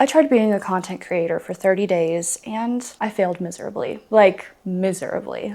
I tried being a content creator for 30 days and I failed miserably. Like, miserably.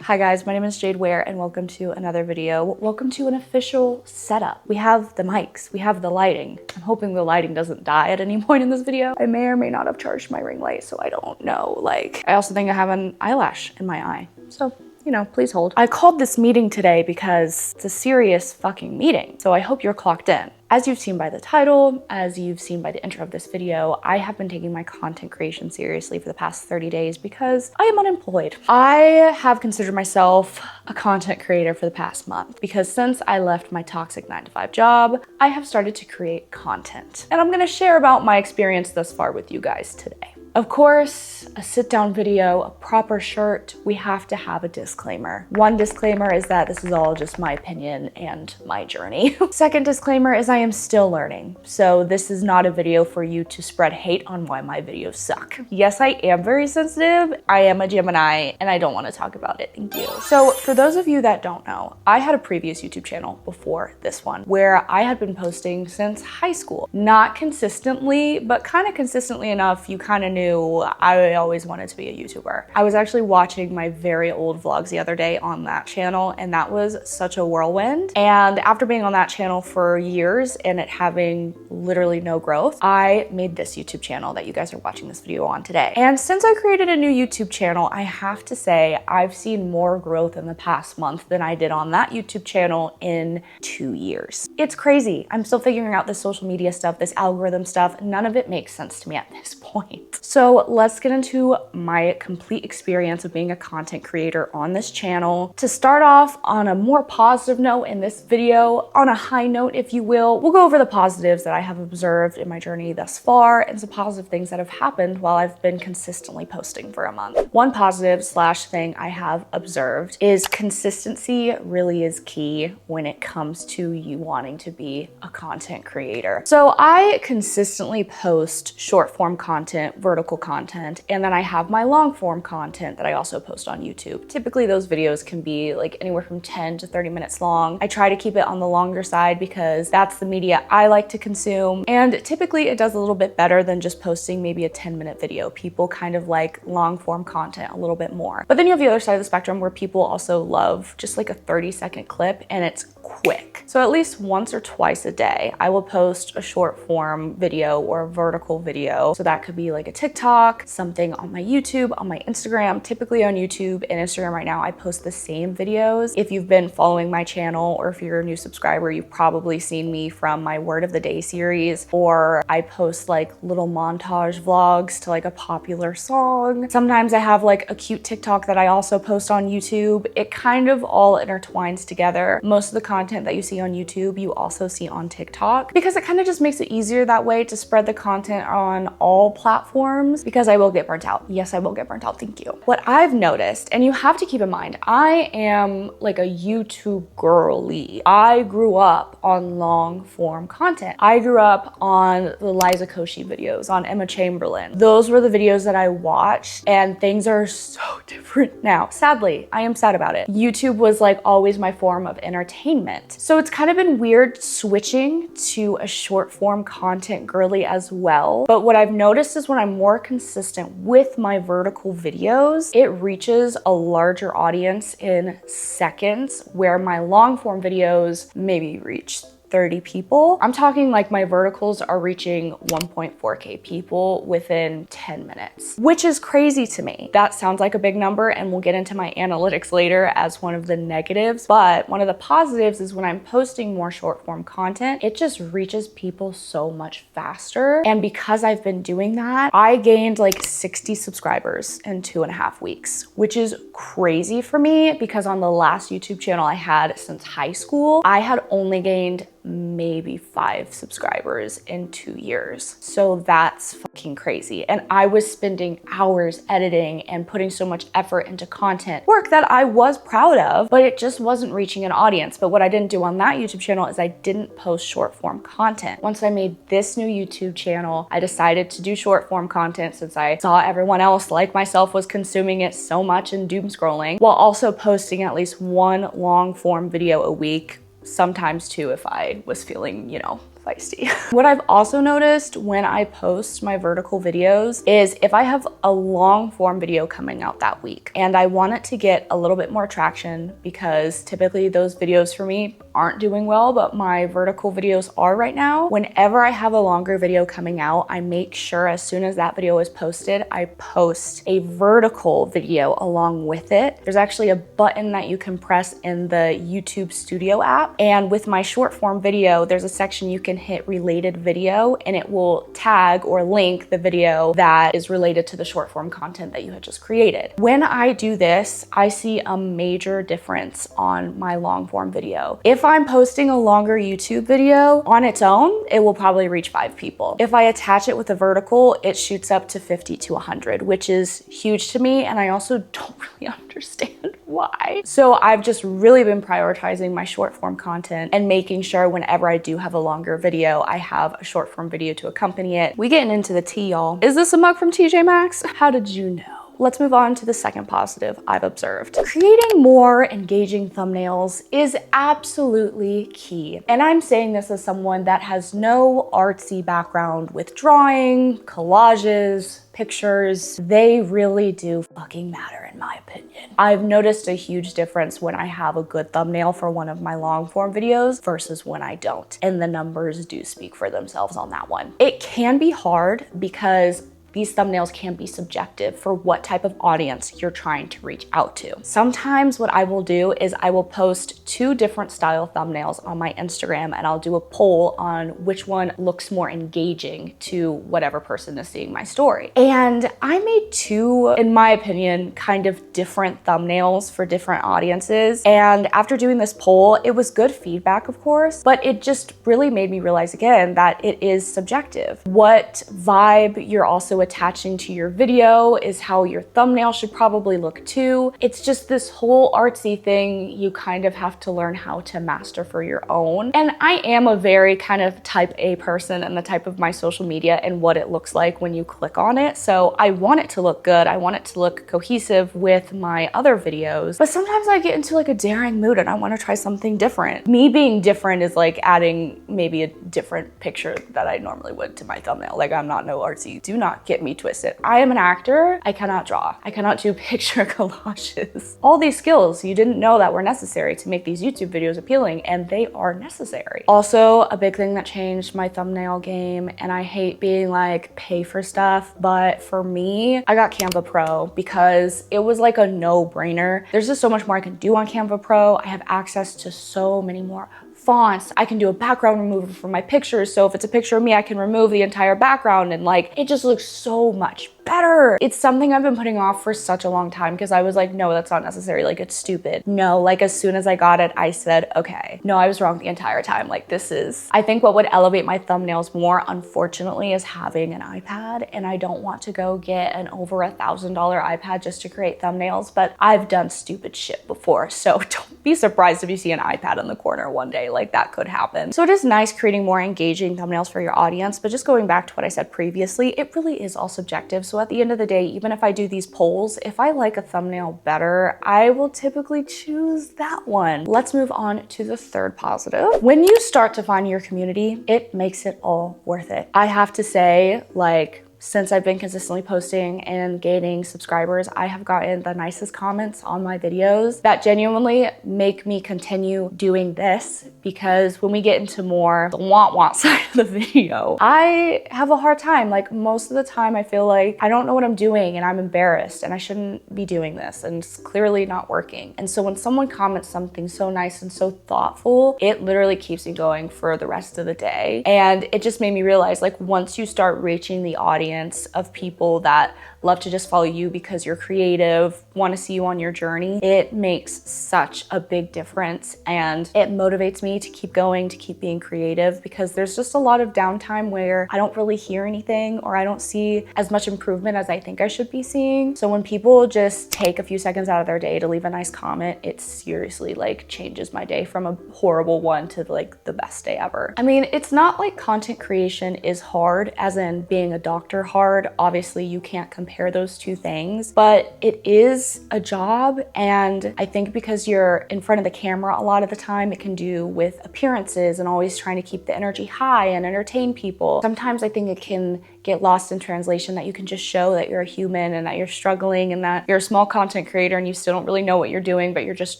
Hi guys, my name is Jade Ware and welcome to another video. Welcome to an official setup. We have the mics, we have the lighting. I'm hoping the lighting doesn't die at any point in this video. I may or may not have charged my ring light, so I don't know. I also think I have an eyelash in my eye. So, you know, please hold. I called this meeting today because it's a serious fucking meeting, so I hope you're clocked in. As you've seen by the title, as you've seen by the intro of this video, I have been taking my content creation seriously for the past 30 days because I am unemployed. I have considered myself a content creator for the past month because since I left my toxic 9-to-5 job, I have started to create content. And I'm gonna share about my experience thus far with you guys today. Of course, a sit-down video, a proper shirt, we have to have a disclaimer. One disclaimer is that this is all just my opinion and my journey. Second disclaimer is I am still learning. So this is not a video for you to spread hate on why my videos suck. Yes, I am very sensitive. I am a Gemini and I don't want to talk about it. Thank you. So for those of you that don't know, I had a previous YouTube channel before this one where I had been posting since high school. Not consistently, but kind of consistently enough you kind of knew I always wanted to be a YouTuber. I was actually watching my very old vlogs the other day on that channel and that was such a whirlwind. And after being on that channel for years and it having literally no growth, I made this YouTube channel that you guys are watching this video on today. And since I created a new YouTube channel, I have to say I've seen more growth in the past month than I did on that YouTube channel in 2 years. It's crazy. I'm still figuring out this social media stuff, this algorithm stuff. None of it makes sense to me at this point. So let's get into my complete experience of being a content creator on this channel. To start off on a more positive note in this video, on a high note, if you will, we'll go over the positives that I have observed in my journey thus far and some positive things that have happened while I've been consistently posting for a month. One positive / thing I have observed is consistency really is key when it comes to you wanting to be a content creator. So I consistently post short form content, vertical content, and then I have my long form content that I also post on YouTube. Typically those videos can be like anywhere from 10 to 30 minutes long. I try to keep it on the longer side because that's the media I like to consume. And typically it does a little bit better than just posting maybe a 10-minute video. People kind of like long form content a little bit more. But then you have the other side of the spectrum where people also love just like a 30-second clip and it's quick. So at least once or twice a day, I will post a short form video or a vertical video. So that could be like a TikTok, something on my YouTube, on my Instagram. Typically on YouTube and Instagram right now, I post the same videos. If you've been following my channel or if you're a new subscriber, you've probably seen me from my Word of the Day series, or I post like little montage vlogs to like a popular song. Sometimes I have like a cute TikTok that I also post on YouTube. It kind of all intertwines together. Most of the content that you see on YouTube, you also see on TikTok because it kind of just makes it easier that way to spread the content on all platforms because I will get burnt out. Yes, I will get burnt out. Thank you. What I've noticed, and you have to keep in mind, I am like a YouTube girly. I grew up on long form content. I grew up on the Liza Koshy videos, on Emma Chamberlain. Those were the videos that I watched and things are so different now. Sadly, I am sad about it. YouTube was like always my form of entertainment. So it's kind of been weird switching to a short form content girly as well. But what I've noticed is when I'm more consistent with my vertical videos, it reaches a larger audience in seconds, where my long form videos maybe reach 30 people. I'm talking like my verticals are reaching 1.4K people within 10 minutes, which is crazy to me. That sounds like a big number and we'll get into my analytics later as one of the negatives, but one of the positives is when I'm posting more short form content, it just reaches people so much faster. And because I've been doing that, I gained like 60 subscribers in 2.5 weeks, which is crazy for me because on the last YouTube channel I had since high school, I had only gained maybe 5 subscribers in 2 years. So that's fucking crazy. And I was spending hours editing and putting so much effort into content, work that I was proud of, but it just wasn't reaching an audience. But what I didn't do on that YouTube channel is I didn't post short form content. Once I made this new YouTube channel, I decided to do short form content since I saw everyone else like myself was consuming it so much and doom scrolling, while also posting at least one long form video a week sometimes too if I was feeling, you know, feisty. What I've also noticed when I post my vertical videos is if I have a long form video coming out that week and I want it to get a little bit more traction, because typically those videos for me aren't doing well, but my vertical videos are right now. Whenever I have a longer video coming out, I make sure as soon as that video is posted, I post a vertical video along with it. There's actually a button that you can press in the YouTube Studio app. And with my short form video, there's a section you can hit related video and it will tag or link the video that is related to the short form content that you had just created. When I do this, I see a major difference on my long form video. If I'm posting a longer YouTube video on its own, it will probably reach 5 people. If I attach it with a vertical, it shoots up to 50 to 100, which is huge to me. And I also don't really understand why. So I've just really been prioritizing my short form content and making sure whenever I do have a longer video, I have a short form video to accompany it. We getting into the tea, y'all. Is this a mug from TJ Maxx? How did you know? Let's move on to the second positive I've observed. Creating more engaging thumbnails is absolutely key. And I'm saying this as someone that has no artsy background with drawing, collages, pictures. They really do fucking matter in my opinion. I've noticed a huge difference when I have a good thumbnail for one of my long form videos versus when I don't. And the numbers do speak for themselves on that one. It can be hard because these thumbnails can be subjective for what type of audience you're trying to reach out to. Sometimes what I will do is I will post 2 different style thumbnails on my Instagram and I'll do a poll on which one looks more engaging to whatever person is seeing my story. And I made 2, in my opinion, kind of different thumbnails for different audiences. And after doing this poll, it was good feedback, of course, but it just really made me realize again that it is subjective. What vibe you're also attaching to your video is how your thumbnail should probably look too. It's just this whole artsy thing you kind of have to learn how to master for your own. And I am a very kind of type A person and the type of my social media and what it looks like when you click on it. So I want it to look good. I want it to look cohesive with my other videos. But sometimes I get into like a daring mood and I want to try something different. Me being different is like adding maybe a different picture that I normally would to my thumbnail. Like I'm not no artsy. Do not get me twisted. I am an actor. I cannot draw. I cannot do picture collages. All these skills you didn't know that were necessary to make these YouTube videos appealing, and they are necessary. Also, a big thing that changed my thumbnail game, and I hate being like pay for stuff, but for me, I got Canva Pro because it was like a no-brainer. There's just so much more I can do on Canva Pro. I have access to so many more fonts. I can do a background remover for my pictures. So if it's a picture of me, I can remove the entire background and like, it just looks so much better. It's something I've been putting off for such a long time because I was like, no, that's not necessary. Like it's stupid. No, like as soon as I got it, I said, okay. No, I was wrong the entire time. Like this is, I think what would elevate my thumbnails more, unfortunately, is having an iPad. And I don't want to go get an over $1,000 iPad just to create thumbnails, but I've done stupid shit before. So don't be surprised if you see an iPad in the corner one day. Like that could happen. So it is nice creating more engaging thumbnails for your audience, but just going back to what I said previously, it really is all subjective. So at the end of the day, even if I do these polls, if I like a thumbnail better, I will typically choose that one. Let's move on to the third positive. When you start to find your community, it makes it all worth it. I have to say, like, since I've been consistently posting and gaining subscribers, I have gotten the nicest comments on my videos that genuinely make me continue doing this, because when we get into more the want side of the video, I have a hard time. Like most of the time I feel like I don't know what I'm doing and I'm embarrassed and I shouldn't be doing this and it's clearly not working. And so when someone comments something so nice and so thoughtful, it literally keeps me going for the rest of the day. And it just made me realize, like, once you start reaching the audience of people that love to just follow you because you're creative, want to see you on your journey, it makes such a big difference. And it motivates me to keep going, to keep being creative, because there's just a lot of downtime where I don't really hear anything or I don't see as much improvement as I think I should be seeing. So when people just take a few seconds out of their day to leave a nice comment, it seriously like changes my day from a horrible one to like the best day ever. I mean, it's not like content creation is hard, as in being a doctor hard. Obviously you can't compare compare those two things, but it is a job. And I think because you're in front of the camera a lot of the time, it can do with appearances and always trying to keep the energy high and entertain people. Sometimes I think it can get lost in translation that you can just show that you're a human and that you're struggling and that you're a small content creator and you still don't really know what you're doing, but you're just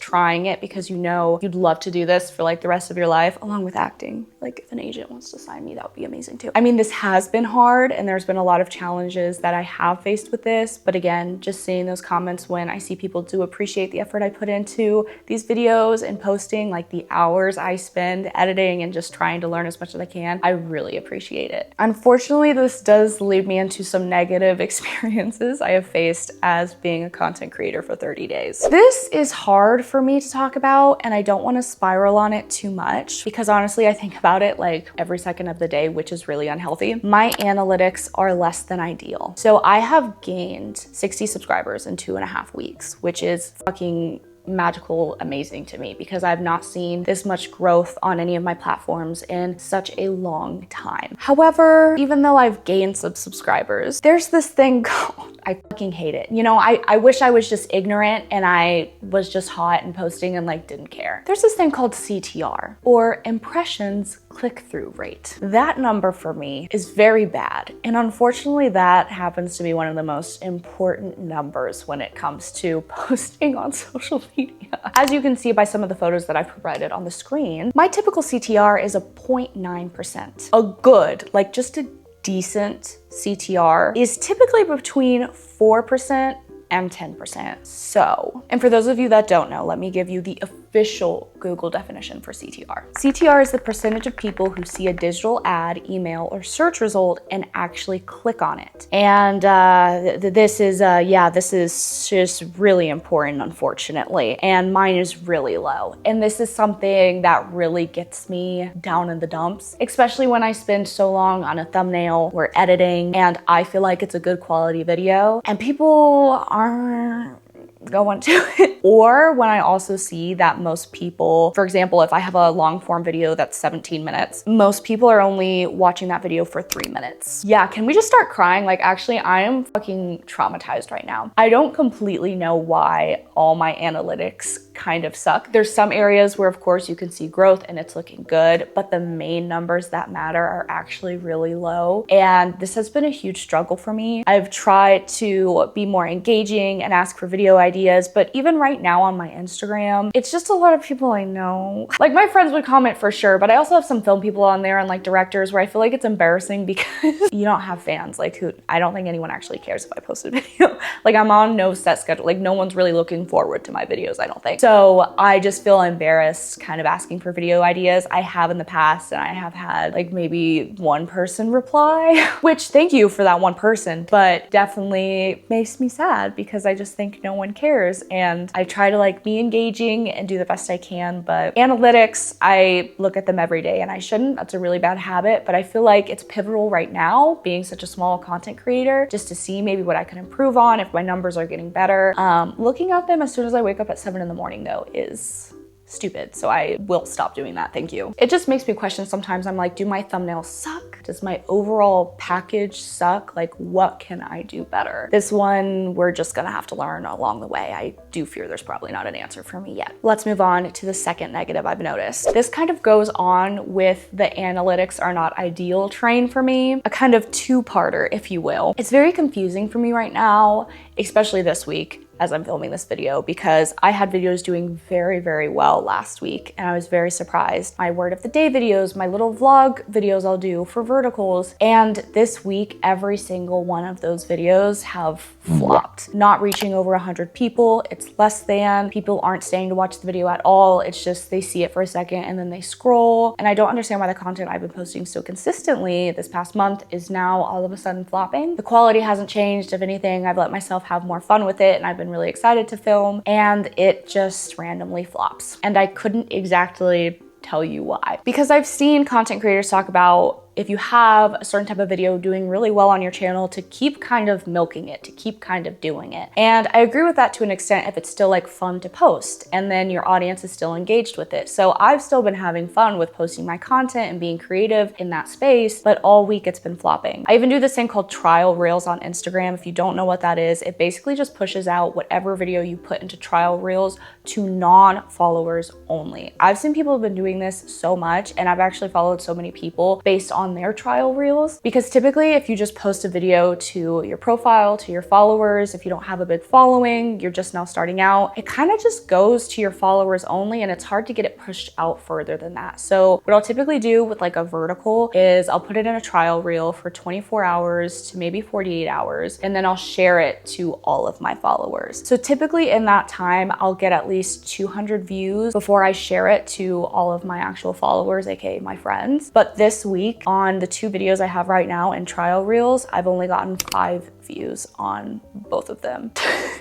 trying it because you know you'd love to do this for like the rest of your life, along with acting. Like if an agent wants to sign me, that would be amazing too. I mean, this has been hard and there's been a lot of challenges that I have faced with this, but again, just seeing those comments when I see people do appreciate the effort I put into these videos and posting, like the hours I spend editing and just trying to learn as much as I can, I really appreciate it. Unfortunately, this does lead me into some negative experiences I have faced as being a content creator for 30 days. This is hard for me to talk about and I don't want to spiral on it too much because honestly, I think about it like every second of the day, which is really unhealthy. My analytics are less than ideal. So I have gained 60 subscribers in 2.5 weeks, which is fucking magical, amazing to me because I've not seen this much growth on any of my platforms in such a long time. However, even though I've gained some subscribers, there's this thing called, I fucking hate it. You know, I wish I was just ignorant and I was just hot and posting and like didn't care. There's this thing called CTR, or impressions click-through rate. That number for me is very bad. And unfortunately, that happens to be one of the most important numbers when it comes to posting on social media. As you can see by some of the photos that I've provided on the screen, my typical CTR is a 0.9%. A good, like just a decent CTR is typically between 4% and 10%. So, and for those of you that don't know, let me give you the official Google definition for CTR. CTR is the percentage of people who see a digital ad, email, or search result and actually click on it. And this is just really important, unfortunately. And mine is really low. And this is something that really gets me down in the dumps, especially when I spend so long on a thumbnail or editing and I feel like it's a good quality video and people aren't going to it. Or when I also see that most people, for example, if I have a long form video that's 17 minutes, most people are only watching that video for 3 minutes. Yeah, can we just start crying? Like actually, I am fucking traumatized right now. I don't completely know why all my analytics kind of suck. There's some areas where of course you can see growth and it's looking good, but the main numbers that matter are actually really low. And this has been a huge struggle for me. I've tried to be more engaging and ask for video ideas, but even right now on my Instagram, it's just a lot of people I know. Like my friends would comment for sure, but I also have some film people on there and like directors where I feel like it's embarrassing because you don't have fans. Like who, I don't think anyone actually cares if I post a video. Like I'm on no set schedule. Like no one's really looking forward to my videos, I don't think. So I just feel embarrassed kind of asking for video ideas. I have in the past and I have had like maybe one person reply, which thank you for that one person, but definitely makes me sad because I just think no one cares. And I try to like be engaging and do the best I can, but analytics, I look at them every day and I shouldn't. That's a really bad habit, but I feel like it's pivotal right now being such a small content creator just to see maybe what I can improve on if my numbers are getting better. Looking at them as soon as I wake up at 7 in the morning though is stupid. So I will stop doing that. Thank you. It just makes me question sometimes. I'm like, do my thumbnails suck? Does my overall package suck? Like, what can I do better? This one, we're just gonna have to learn along the way. I do fear there's probably not an answer for me yet. Let's move on to the second negative I've noticed. This kind of goes on with the analytics are not ideal train for me, a kind of two-parter, if you will. It's very confusing for me right now, especially this week as I'm filming this video, because I had videos doing very, very well last week and I was very surprised. My word of the day videos, my little vlog videos I'll do for verticals, and this week every single one of those videos have flopped. Not reaching over 100 people, it's less than. People aren't staying to watch the video at all. It's just they see it for a second and then they scroll. And I don't understand why the content I've been posting so consistently this past month is now all of a sudden flopping. The quality hasn't changed. If anything, I've let myself have more fun with it and I've been really excited to film, and it just randomly flops. And I couldn't exactly tell you why. Because I've seen content creators talk about if you have a certain type of video doing really well on your channel, to keep kind of milking it, to keep kind of doing it. And I agree with that to an extent if it's still like fun to post and then your audience is still engaged with it. So I've still been having fun with posting my content and being creative in that space, but all week it's been flopping. I even do this thing called trial reels on Instagram. If you don't know what that is, it basically just pushes out whatever video you put into trial reels to non-followers only. I've seen people have been doing this so much, and I've actually followed so many people based on their trial reels, because typically if you just post a video to your profile, to your followers, if you don't have a big following, you're just now starting out, it kind of just goes to your followers only, and it's hard to get it pushed out further than that. So what I'll typically do with like a vertical is I'll put it in a trial reel for 24 hours to maybe 48 hours, and then I'll share it to all of my followers. So typically in that time, I'll get at least 200 views before I share it to all of my actual followers, aka my friends. But this week, on the 2 videos I have right now in trial reels, I've only gotten 5 views on both of them.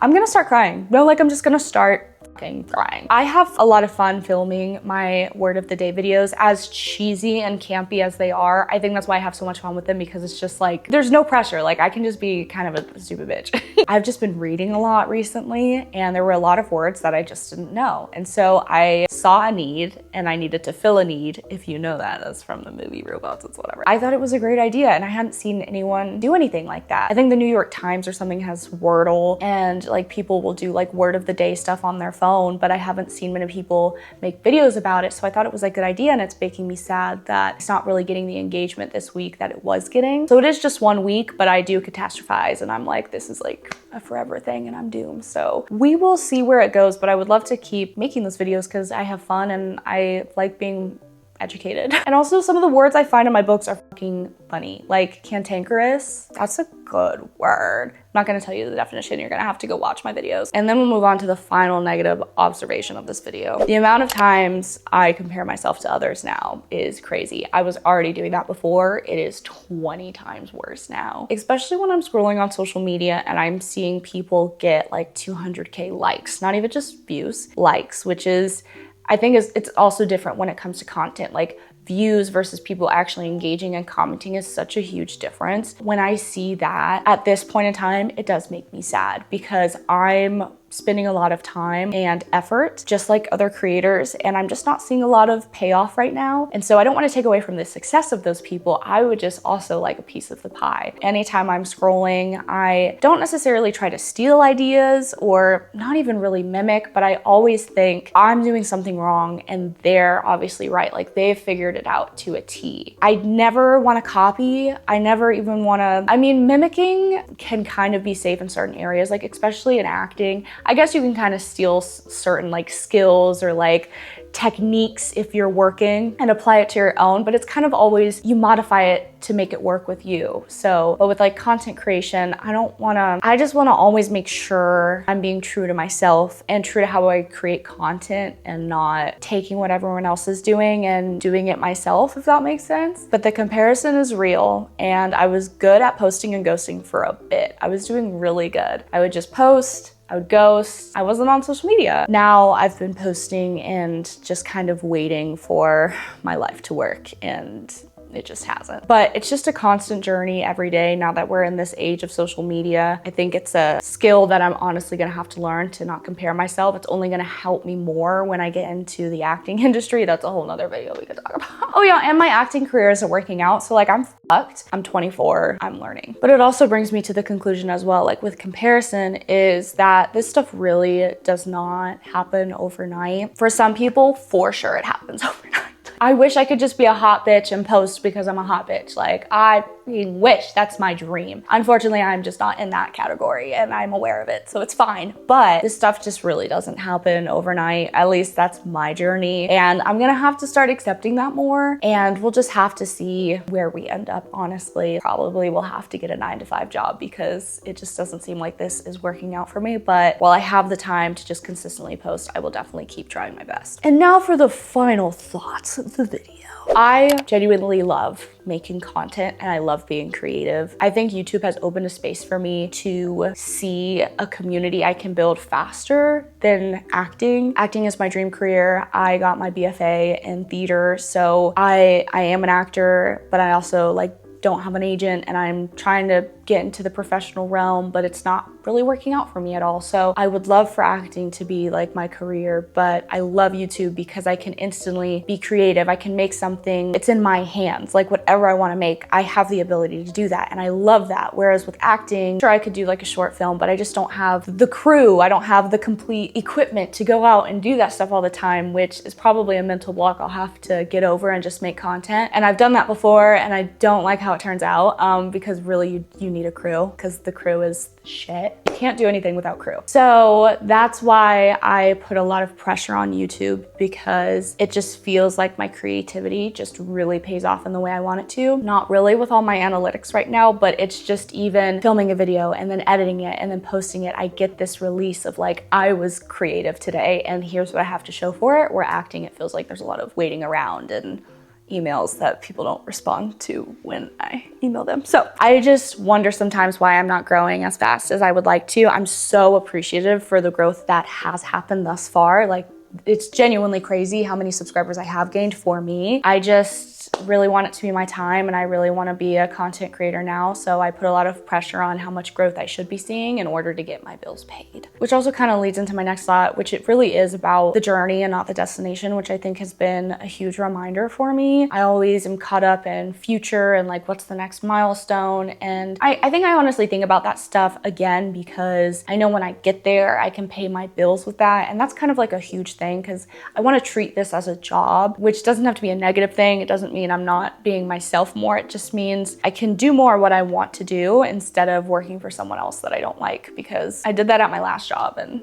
I'm gonna start crying. No, like I'm just gonna start crying. I have a lot of fun filming my word of the day videos, as cheesy and campy as they are. I think that's why I have so much fun with them, because it's just like, there's no pressure. Like I can just be kind of a stupid bitch. I've just been reading a lot recently, and there were a lot of words that I just didn't know. And so I saw a need and I needed to fill a need. If you know that, that's from the movie Robots, it's whatever. I thought it was a great idea, and I hadn't seen anyone do anything like that. I think the New York Times or something has Wordle, and like people will do like word of the day stuff on their phone, but I haven't seen many people make videos about it. So I thought it was a good idea, and it's making me sad that it's not really getting the engagement this week that it was getting. So it is just 1 week, but I do catastrophize, and I'm like, this is like a forever thing and I'm doomed. So we will see where it goes, but I would love to keep making those videos because I have fun and I like being educated. And also some of the words I find in my books are fucking funny. Like cantankerous, that's a good word. I'm not gonna tell you the definition, you're gonna have to go watch my videos. And then we'll move on to the final negative observation of this video. The amount of times I compare myself to others now is crazy. I was already doing that before. It is 20 times worse now. Especially when I'm scrolling on social media and I'm seeing people get like 200K likes, not even just views, likes, which is, I think it's also different when it comes to content. Like views versus people actually engaging and commenting is such a huge difference. When I see that at this point in time, it does make me sad, because I'm spending a lot of time and effort just like other creators, and I'm just not seeing a lot of payoff right now. And so I don't want to take away from the success of those people. I would just also like a piece of the pie. Anytime I'm scrolling, I don't necessarily try to steal ideas or not even really mimic, but I always think I'm doing something wrong and they're obviously right. Like they've figured it out to a T. I never want to copy. I never even want to, I mean, mimicking can kind of be safe in certain areas, like especially in acting. I guess you can kind of steal certain like skills or like techniques if you're working and apply it to your own, but it's kind of always, you modify it to make it work with you. So, but with like content creation, I just wanna always make sure I'm being true to myself and true to how I create content, and not taking what everyone else is doing and doing it myself, if that makes sense. But the comparison is real, and I was good at posting and ghosting for a bit. I was doing really good. I would just post, I would ghost. I wasn't on social media. Now I've been posting and just kind of waiting for my life to work, and it just hasn't. But it's just a constant journey every day now that we're in this age of social media. I think it's a skill that I'm honestly gonna have to learn, to not compare myself. It's only gonna help me more when I get into the acting industry. That's a whole nother video we could talk about. Oh yeah, and my acting career isn't working out, so like I'm fucked. I'm 24, I'm learning. But it also brings me to the conclusion as well, like with comparison, is that this stuff really does not happen overnight. For some people, for sure it happens overnight. I wish I could just be a hot bitch and post because I'm a hot bitch. Like, I wish, that's my dream. Unfortunately, I'm just not in that category, and I'm aware of it, so it's fine. But this stuff just really doesn't happen overnight. At least that's my journey. And I'm gonna have to start accepting that more, and we'll just have to see where we end up, honestly. Probably we'll have to get a 9-to-5 job, because it just doesn't seem like this is working out for me. But while I have the time to just consistently post, I will definitely keep trying my best. And now for the final thoughts. the video. I genuinely love making content and I love being creative. I think YouTube has opened a space for me to see a community I can build faster than acting. Acting is my dream career. I got my BFA in theater, so I am an actor, but I also don't have an agent, and I'm trying to get into the professional realm, but it's not really working out for me at all. So I would love for acting to be like my career, but I love YouTube because I can instantly be creative. I can make something, it's in my hands. Like whatever I want to make, I have the ability to do that. And I love that. Whereas with acting, sure, I could do like a short film, but I just don't have the crew. I don't have the complete equipment to go out and do that stuff all the time, which is probably a mental block I'll have to get over and just make content. And I've done that before and I don't like how it turns out because really you need a crew, because the crew is shit. You can't do anything without crew. So that's why I put a lot of pressure on YouTube, because it just feels like my creativity just really pays off in the way I want it to. Not really with all my analytics right now, but it's just even filming a video and then editing it and then posting it. I get this release of like, I was creative today and here's what I have to show for it. Where acting, it feels like there's a lot of waiting around and emails that people don't respond to when I email them. So I just wonder sometimes why I'm not growing as fast as I would like to. I'm so appreciative for the growth that has happened thus far. Like, it's genuinely crazy how many subscribers I have gained for me. I just really want it to be my time and I really want to be a content creator now. So I put a lot of pressure on how much growth I should be seeing in order to get my bills paid. Which also kind of leads into my next thought, which it really is about the journey and not the destination, which I think has been a huge reminder for me. I always am caught up in future and like, what's the next milestone? And I think I honestly think about that stuff again, because I know when I get there, I can pay my bills with that. And that's kind of like a huge thing, because I want to treat this as a job, which doesn't have to be a negative thing. It doesn't mean I'm not being myself more. It just means I can do more what I want to do instead of working for someone else that I don't like, because I did that at my last job and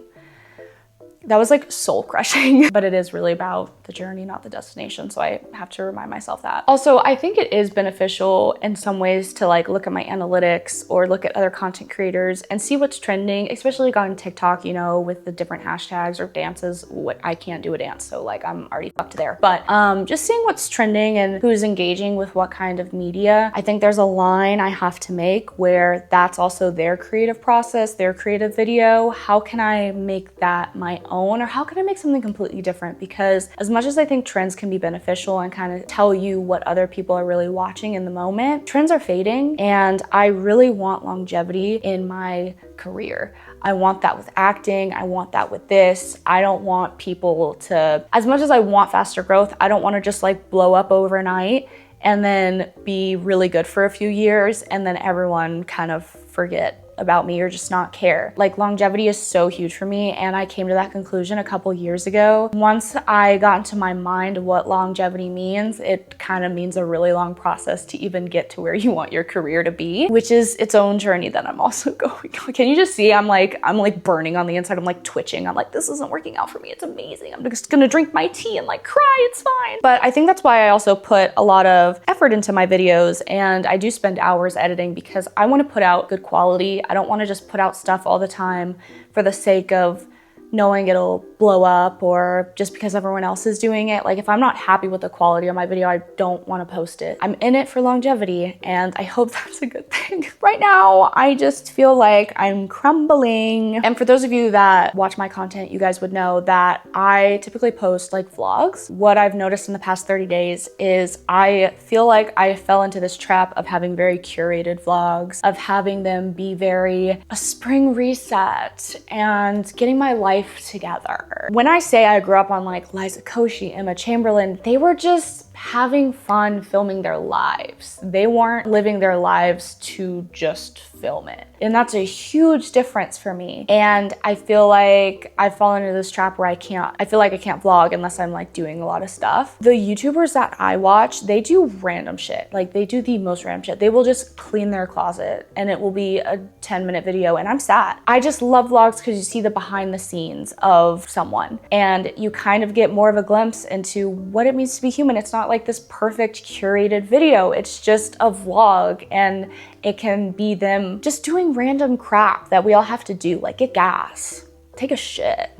that was like soul crushing. But it is really about the journey, not the destination. So I have to remind myself that. Also, I think it is beneficial in some ways to like look at my analytics or look at other content creators and see what's trending, especially on TikTok, you know, with the different hashtags or dances. What I can't do a dance, so like I'm already fucked there. But just seeing what's trending and who's engaging with what kind of media. I think there's a line I have to make where that's also their creative process, their creative video. How can I make that my own? Or how can I make something completely different? Because as much as I think trends can be beneficial and kind of tell you what other people are really watching in the moment, trends are fading and I really want longevity in my career. I want that with acting. I want that with this. I don't want people to, as much as I want faster growth, I don't want to just like blow up overnight and then be really good for a few years and then everyone kind of forget about me or just not care. Like, longevity is so huge for me, and I came to that conclusion a couple years ago. Once I got into my mind what longevity means, it kind of means a really long process to even get to where you want your career to be, which is its own journey that I'm also going on. Can you just see I'm like burning on the inside. I'm like twitching. I'm like, this isn't working out for me. It's amazing. I'm just gonna drink my tea and like cry. It's fine. But I think that's why I also put a lot of effort into my videos, and I do spend hours editing because I want to put out good quality. I don't want to just put out stuff all the time for the sake of knowing it'll blow up or just because everyone else is doing it. Like, if I'm not happy with the quality of my video, I don't want to post it. I'm in it for longevity, and I hope that's a good thing. Right now, I just feel like I'm crumbling. And for those of you that watch my content, you guys would know that I typically post like vlogs. What I've noticed in the past 30 days is I feel like I fell into this trap of having very curated vlogs, of having them be very a spring reset and getting my life together. When I say I grew up on like Liza Koshy, Emma Chamberlain, they were just having fun filming their lives. They weren't living their lives to just film it. And that's a huge difference for me. And I feel like I've fallen into this trap where I feel like I can't vlog unless I'm like doing a lot of stuff. The YouTubers that I watch, they do random shit. Like, they do the most random shit. They will just clean their closet and it will be a 10-minute video and I'm sad. I just love vlogs because you see the behind the scenes of someone and you kind of get more of a glimpse into what it means to be human. It's not like this perfect curated video. It's just a vlog, and it can be them just doing random crap that we all have to do, like get gas, take a shit,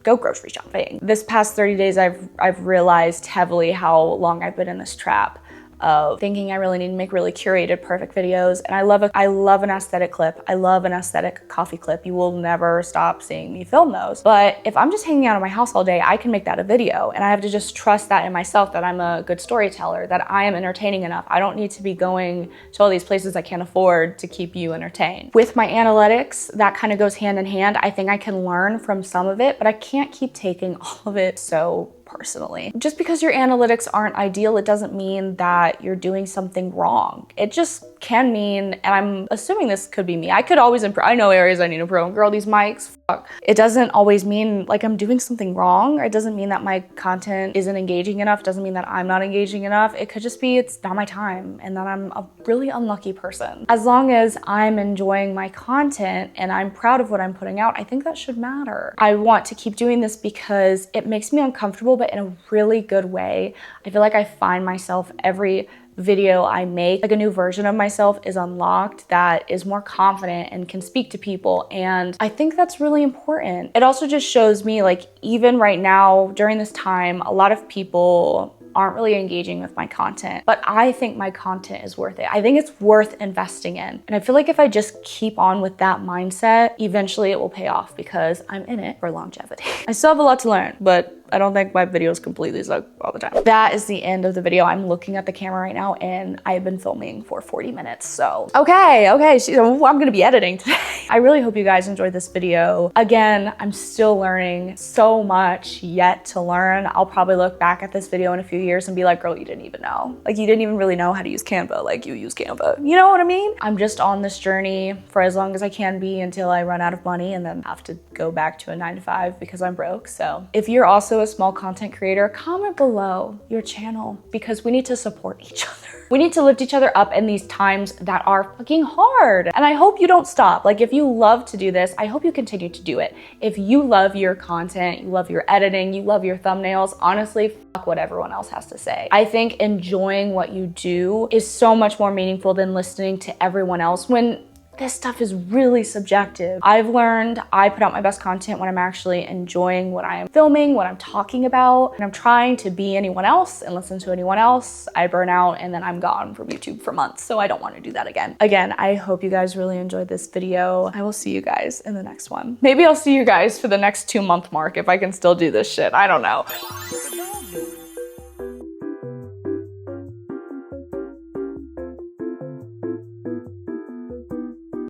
go grocery shopping. This past 30 days, I've realized heavily how long I've been in this trap of thinking I really need to make really curated, perfect videos. And I love an aesthetic clip. I love an aesthetic coffee clip. You will never stop seeing me film those. But if I'm just hanging out in my house all day, I can make that a video. And I have to just trust that in myself, that I'm a good storyteller, that I am entertaining enough. I don't need to be going to all these places I can't afford to keep you entertained. With my analytics, that kind of goes hand in hand. I think I can learn from some of it, but I can't keep taking all of it so personally. Just because your analytics aren't ideal, it doesn't mean that you're doing something wrong. It just can mean, and I'm assuming this could be me, I could always improve. I know areas I need to improve. Girl, these mics, fuck. It doesn't always mean like I'm doing something wrong, or it doesn't mean that my content isn't engaging enough. It doesn't mean that I'm not engaging enough. It could just be it's not my time and that I'm a really unlucky person. As long as I'm enjoying my content and I'm proud of what I'm putting out, I think that should matter. I want to keep doing this because it makes me uncomfortable, but in a really good way. I feel like I find myself every video I make, like a new version of myself is unlocked that is more confident and can speak to people. And I think that's really important. It also just shows me, like, even right now during this time, a lot of people aren't really engaging with my content, but I think my content is worth it. I think it's worth investing in. And I feel like if I just keep on with that mindset, eventually it will pay off because I'm in it for longevity. I still have a lot to learn, but I don't think my videos completely suck all the time. That is the end of the video. I'm looking at the camera right now and I've been filming for 40 minutes. So, okay, so I'm gonna be editing today. I really hope you guys enjoyed this video. Again, I'm still learning so much yet to learn. I'll probably look back at this video in a few years and be like, girl, you didn't even know. Like, you didn't even really know how to use Canva. Like, you use Canva. You know what I mean? I'm just on this journey for as long as I can be until I run out of money and then have to go back to a 9-to-5 because I'm broke. So if you're also a small content creator, comment below your channel because we need to support each other. We need to lift each other up in these times that are fucking hard. And I hope you don't stop. Like, if you love to do this, I hope you continue to do it. If you love your content, you love your editing, you love your thumbnails, honestly, fuck what everyone else has to say. I think enjoying what you do is so much more meaningful than listening to everyone else when this stuff is really subjective. I've learned I put out my best content when I'm actually enjoying what I am filming, what I'm talking about, and I'm trying to be anyone else and listen to anyone else. I burn out and then I'm gone from YouTube for months, so I don't want to do that again. Again, I hope you guys really enjoyed this video. I will see you guys in the next one. Maybe I'll see you guys for the next 2-month mark if I can still do this shit. I don't know.